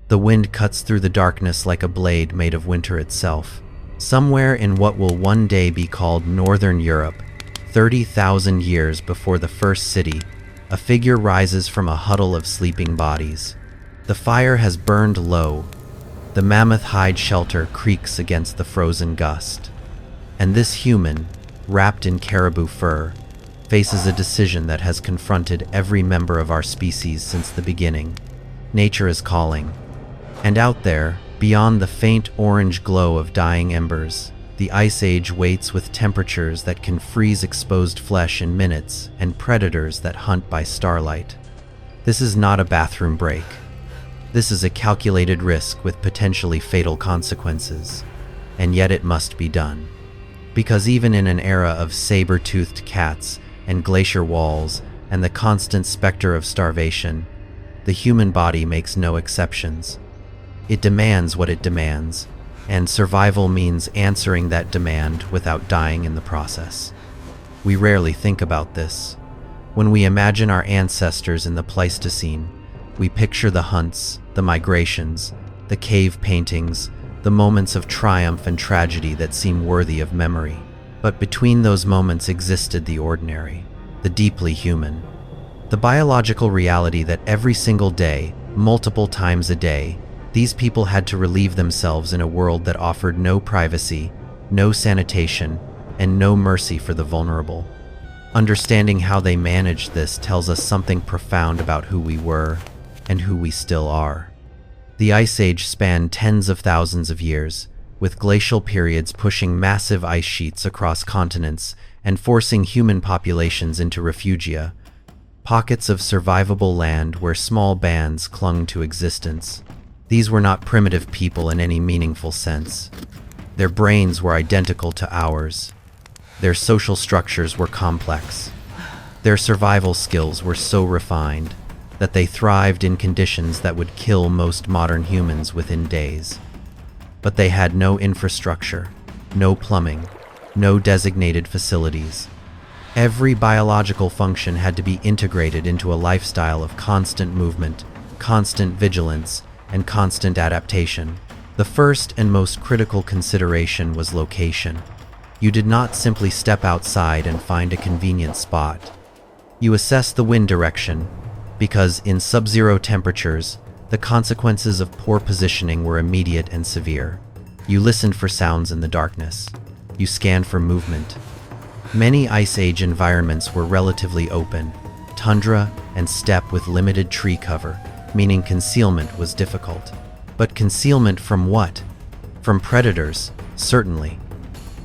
The wind cuts through the darkness like a blade made of winter itself. Somewhere in what will one day be called Northern Europe, 30,000 years before the first city, a figure rises from a huddle of sleeping bodies. The fire has burned low. The mammoth hide shelter creaks against the frozen gust. And this human, wrapped in caribou fur, faces a decision that has confronted every member of our species since the beginning. Nature is calling. And out there, beyond the faint orange glow of dying embers, the Ice Age waits with temperatures that can freeze exposed flesh in minutes and predators that hunt by starlight. This is not a bathroom break. This is a calculated risk with potentially fatal consequences. And yet it must be done. Because even in an era of saber-toothed cats and glacier walls and the constant specter of starvation, the human body makes no exceptions. It demands what it demands, and survival means answering that demand without dying in the process. We rarely think about this. When we imagine our ancestors in the Pleistocene, we picture the hunts, the migrations, the cave paintings, the moments of triumph and tragedy that seem worthy of memory. But between those moments existed the ordinary, the deeply human. The biological reality that every single day, multiple times a day, these people had to relieve themselves in a world that offered no privacy, no sanitation, and no mercy for the vulnerable. Understanding how they managed this tells us something profound about who we were and who we still are. The Ice Age spanned tens of thousands of years, with glacial periods pushing massive ice sheets across continents and forcing human populations into refugia, pockets of survivable land where small bands clung to existence. These were not primitive people in any meaningful sense. Their brains were identical to ours. Their social structures were complex. Their survival skills were so refined that they thrived in conditions that would kill most modern humans within days. But they had no infrastructure, no plumbing, no designated facilities. Every biological function had to be integrated into a lifestyle of constant movement, constant vigilance, and constant adaptation. The first and most critical consideration was location. You did not simply step outside and find a convenient spot. You assessed the wind direction, because in sub-zero temperatures, the consequences of poor positioning were immediate and severe. You listened for sounds in the darkness. You scanned for movement. Many Ice Age environments were relatively open, tundra and steppe with limited tree cover, meaning concealment was difficult. But concealment from what? From predators, certainly.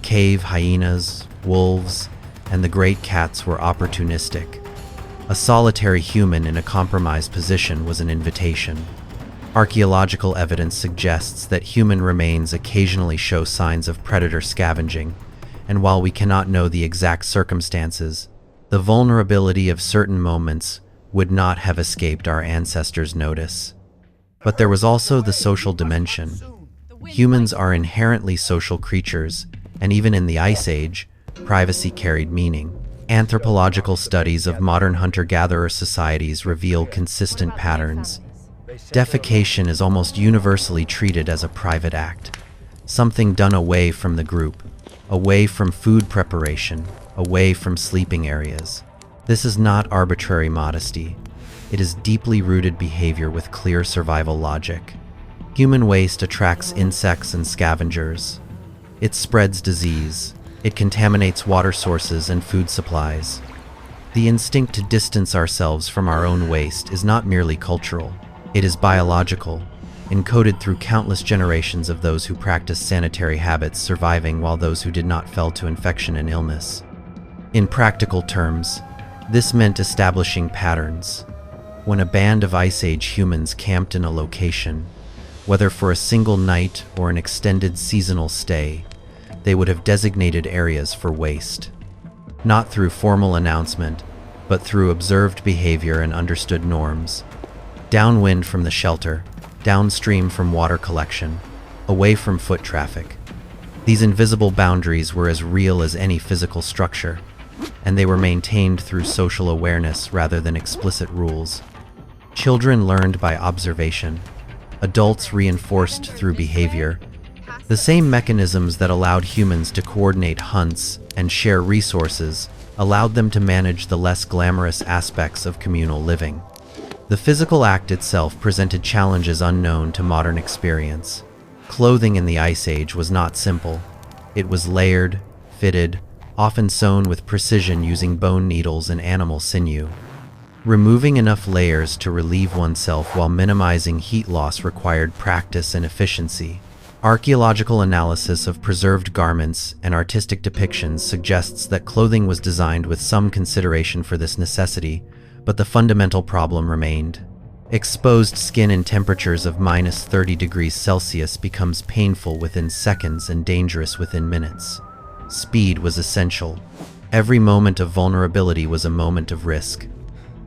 Cave hyenas, wolves, and the great cats were opportunistic. A solitary human in a compromised position was an invitation. Archaeological evidence suggests that human remains occasionally show signs of predator scavenging, and while we cannot know the exact circumstances, the vulnerability of certain moments would not have escaped our ancestors' notice. But there was also the social dimension. Humans are inherently social creatures, and even in the Ice Age, privacy carried meaning. Anthropological studies of modern hunter-gatherer societies reveal consistent patterns. Defecation is almost universally treated as a private act, something done away from the group, away from food preparation, away from sleeping areas. This is not arbitrary modesty. It is deeply rooted behavior with clear survival logic. Human waste attracts insects and scavengers. It spreads disease. It contaminates water sources and food supplies. The instinct to distance ourselves from our own waste is not merely cultural. It is biological, encoded through countless generations of those who practiced sanitary habits surviving while those who did not fell to infection and illness. In practical terms, this meant establishing patterns. When a band of Ice Age humans camped in a location, whether for a single night or an extended seasonal stay, they would have designated areas for waste. Not through formal announcement, but through observed behavior and understood norms. Downwind from the shelter, downstream from water collection, away from foot traffic. These invisible boundaries were as real as any physical structure, and they were maintained through social awareness rather than explicit rules. Children learned by observation. adults reinforced through behavior. The same mechanisms that allowed humans to coordinate hunts and share resources allowed them to manage the less glamorous aspects of communal living. The physical act itself presented challenges unknown to modern experience. Clothing in the Ice Age was not simple. It was layered, fitted, often sewn with precision using bone needles and animal sinew. Removing enough layers to relieve oneself while minimizing heat loss required practice and efficiency. Archaeological analysis of preserved garments and artistic depictions suggests that clothing was designed with some consideration for this necessity, but the fundamental problem remained. Exposed skin in temperatures of -30 degrees Celsius becomes painful within seconds and dangerous within minutes. Speed was essential. Every moment of vulnerability was a moment of risk.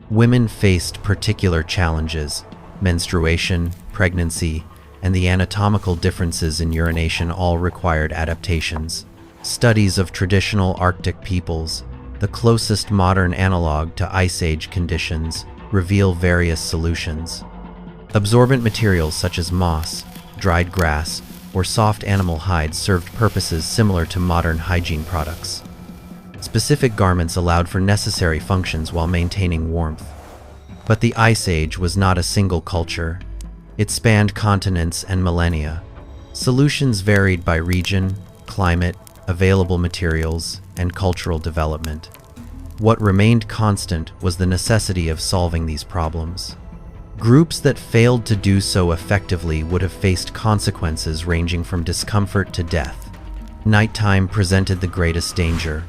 Women faced particular challenges: menstruation, pregnancy, and the anatomical differences in urination all required adaptations. Studies of traditional Arctic peoples, the closest modern analog to Ice Age conditions, reveal various solutions. Absorbent materials such as moss, dried grass, or soft animal hides served purposes similar to modern hygiene products. Specific garments allowed for necessary functions while maintaining warmth. But the Ice Age was not a single culture. It spanned continents and millennia. Solutions varied by region, climate, available materials, and cultural development. What remained constant was the necessity of solving these problems. Groups that failed to do so effectively would have faced consequences ranging from discomfort to death. Nighttime presented the greatest danger.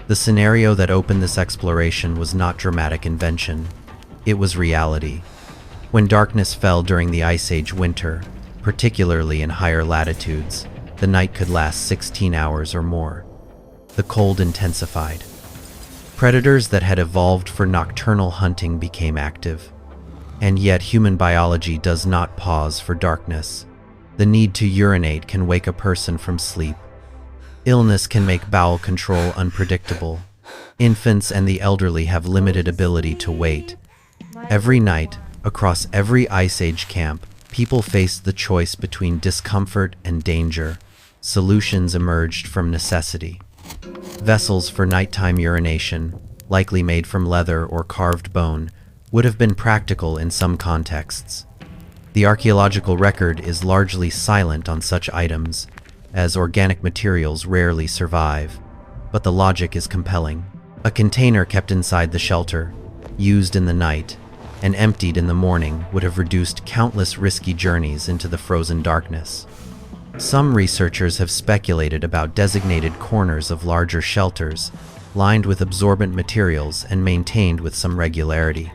The scenario that opened this exploration was not dramatic invention. It was reality. When darkness fell during the Ice Age winter, particularly in higher latitudes, the night could last 16 hours or more. The cold intensified. Predators that had evolved for nocturnal hunting became active. And yet human biology does not pause for darkness. The need to urinate can wake a person from sleep. Illness can make bowel control unpredictable. Infants and the elderly have limited ability to wait. Every night, across every Ice Age camp, people faced the choice between discomfort and danger. Solutions emerged from necessity. Vessels for nighttime urination, likely made from leather or carved bone, would have been practical in some contexts. The archaeological record is largely silent on such items, as organic materials rarely survive, but the logic is compelling. A container kept inside the shelter, used in the night, and emptied in the morning would have reduced countless risky journeys into the frozen darkness. Some researchers have speculated about designated corners of larger shelters, lined with absorbent materials and maintained with some regularity.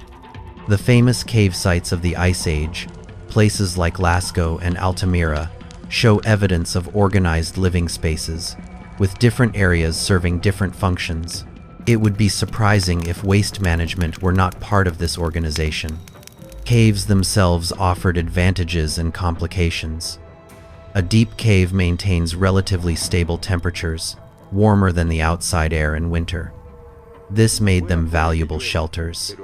The famous cave sites of the Ice Age, places like Lascaux and Altamira, show evidence of organized living spaces, with different areas serving different functions. It would be surprising if waste management were not part of this organization. Caves themselves offered advantages and complications. A deep cave maintains relatively stable temperatures, warmer than the outside air in winter. This made them valuable shelters.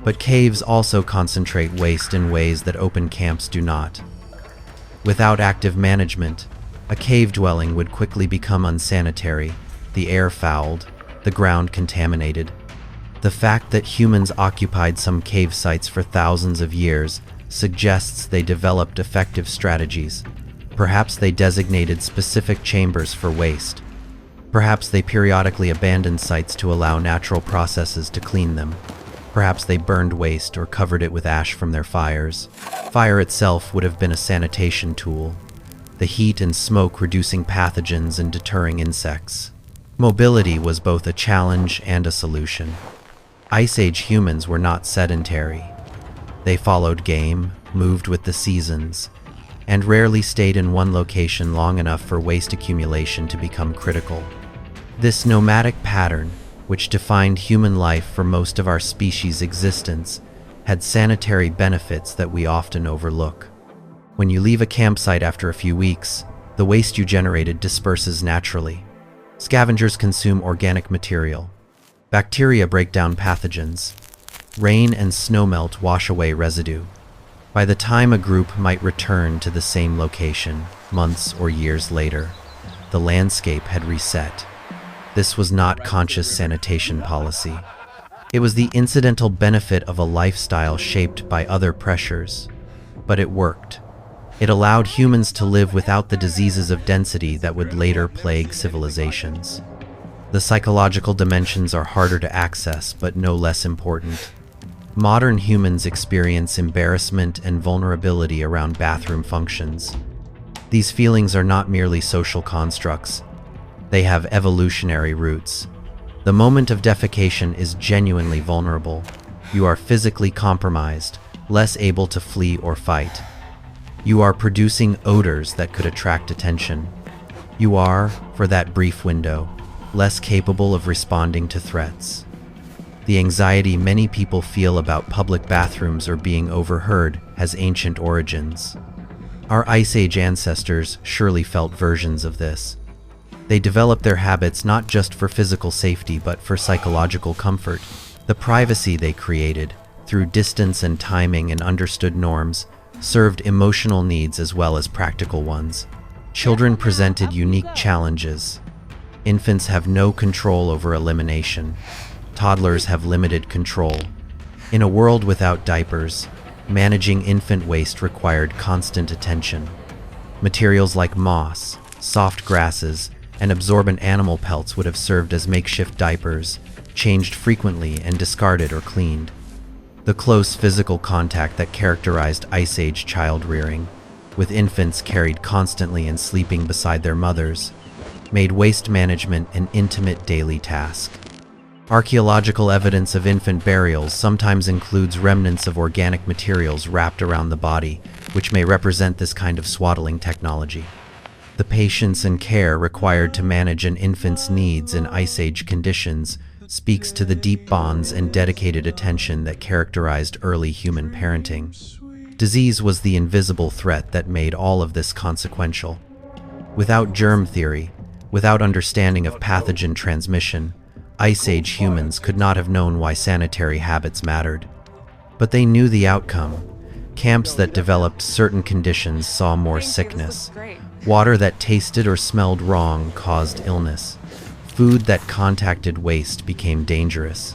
But caves also concentrate waste in ways that open camps do not. Without active management, a cave dwelling would quickly become unsanitary, the air fouled, the ground contaminated. The fact that humans occupied some cave sites for thousands of years suggests they developed effective strategies. Perhaps they designated specific chambers for waste. Perhaps they periodically abandoned sites to allow natural processes to clean them. Perhaps they burned waste or covered it with ash from their fires. Fire itself would have been a sanitation tool, the heat and smoke reducing pathogens and deterring insects. Mobility was both a challenge and a solution. Ice Age humans were not sedentary. They followed game, moved with the seasons, and rarely stayed in one location long enough for waste accumulation to become critical. This nomadic pattern, which defined human life for most of our species' existence, had sanitary benefits that we often overlook. When you leave a campsite after a few weeks, the waste you generated disperses naturally. Scavengers consume organic material. Bacteria break down pathogens. Rain and snowmelt wash away residue. By the time a group might return to the same location, months or years later, the landscape had reset. This was not conscious sanitation policy. It was the incidental benefit of a lifestyle shaped by other pressures. But it worked. It allowed humans to live without the diseases of density that would later plague civilizations. The psychological dimensions are harder to access, but no less important. Modern humans experience embarrassment and vulnerability around bathroom functions. These feelings are not merely social constructs. They have evolutionary roots. The moment of defecation is genuinely vulnerable. You are physically compromised, less able to flee or fight. You are producing odors that could attract attention. You are, for that brief window, less capable of responding to threats. The anxiety many people feel about public bathrooms or being overheard has ancient origins. Our Ice Age ancestors surely felt versions of this. They developed their habits not just for physical safety but for psychological comfort. The privacy they created, through distance and timing and understood norms, served emotional needs as well as practical ones. Children presented unique challenges. Infants have no control over elimination. Toddlers have limited control. In a world without diapers, managing infant waste required constant attention. Materials like moss, soft grasses, and absorbent animal pelts would have served as makeshift diapers, changed frequently and discarded or cleaned. The close physical contact that characterized Ice Age child-rearing, with infants carried constantly and sleeping beside their mothers, made waste management an intimate daily task. Archaeological evidence of infant burials sometimes includes remnants of organic materials wrapped around the body, which may represent this kind of swaddling technology. The patience and care required to manage an infant's needs in Ice Age conditions speaks to the deep bonds and dedicated attention that characterized early human parenting. Disease was the invisible threat that made all of this consequential. Without germ theory, without understanding of pathogen transmission, Ice Age humans could not have known why sanitary habits mattered. But they knew the outcome. Camps that developed certain conditions saw more sickness. Water that tasted or smelled wrong caused illness. Food that contacted waste became dangerous.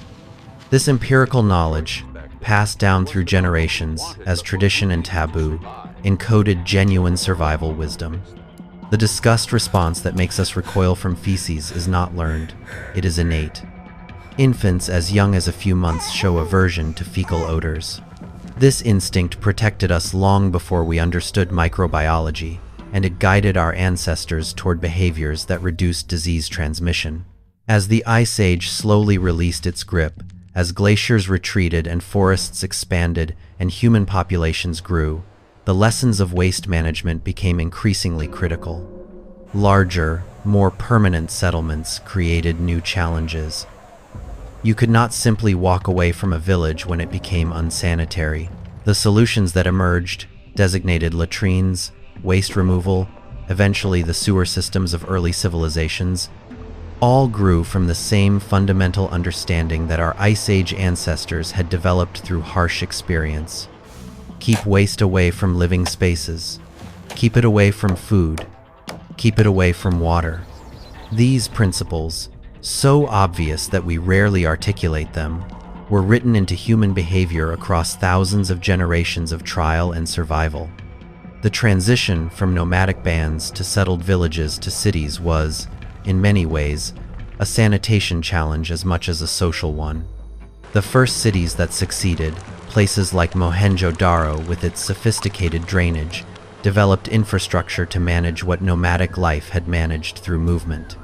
This empirical knowledge, passed down through generations as tradition and taboo, encoded genuine survival wisdom. The disgust response that makes us recoil from feces is not learned, it is innate. Infants as young as a few months show aversion to fecal odors. This instinct protected us long before we understood microbiology, and it guided our ancestors toward behaviors that reduced disease transmission. As the Ice Age slowly released its grip, as glaciers retreated and forests expanded and human populations grew, the lessons of waste management became increasingly critical. Larger, more permanent settlements created new challenges. You could not simply walk away from a village when it became unsanitary. The solutions that emerged, designated latrines, waste removal, eventually the sewer systems of early civilizations, all grew from the same fundamental understanding that our Ice Age ancestors had developed through harsh experience. Keep waste away from living spaces. Keep it away from food. Keep it away from water. These principles, so obvious that we rarely articulate them, were written into human behavior across thousands of generations of trial and survival. The transition from nomadic bands to settled villages to cities was, in many ways, a sanitation challenge as much as a social one. The first cities that succeeded, places like Mohenjo-Daro with its sophisticated drainage, developed infrastructure to manage what nomadic life had managed through movement.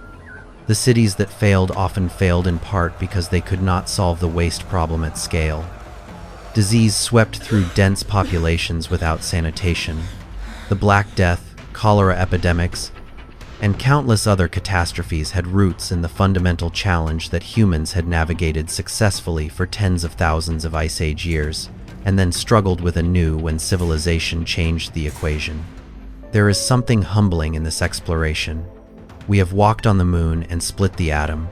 The cities that failed often failed in part because they could not solve the waste problem at scale. Disease swept through dense populations without sanitation. The Black Death, cholera epidemics, and countless other catastrophes had roots in the fundamental challenge that humans had navigated successfully for tens of thousands of Ice Age years, and then struggled with anew when civilization changed the equation. There is something humbling in this exploration. We have walked on the moon and split the atom.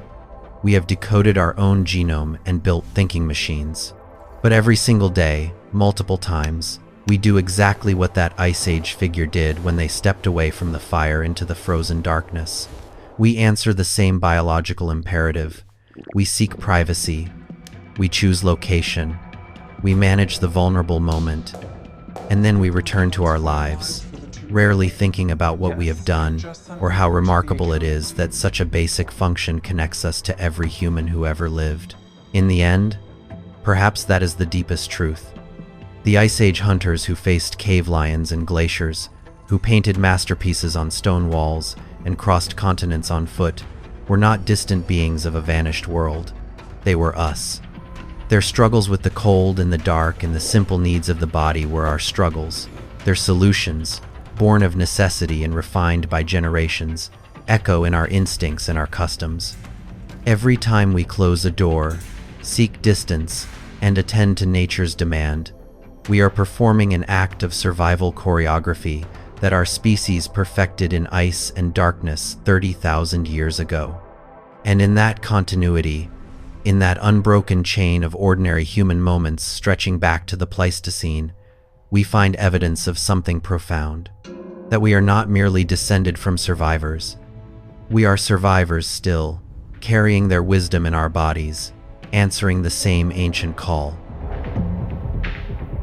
We have decoded our own genome and built thinking machines. But every single day, multiple times, We do exactly what that Ice Age figure did when they stepped away from the fire into the frozen darkness. We answer the same biological imperative. We seek privacy. We choose location. We manage the vulnerable moment. And then we return to our lives, rarely thinking about what we have done or how remarkable it is that such a basic function connects us to every human who ever lived. In the end, perhaps that is the deepest truth. The Ice Age hunters who faced cave lions and glaciers, who painted masterpieces on stone walls and crossed continents on foot, were not distant beings of a vanished world. They were us. Their struggles with the cold and the dark and the simple needs of the body were our struggles. Their solutions, born of necessity and refined by generations, echo in our instincts and our customs. Every time we close a door, seek distance, and attend to nature's demand, we are performing an act of survival choreography that our species perfected in ice and darkness 30,000 years ago. And in that continuity, in that unbroken chain of ordinary human moments stretching back to the Pleistocene, we find evidence of something profound. That we are not merely descended from survivors. We are survivors still, carrying their wisdom in our bodies, answering the same ancient call.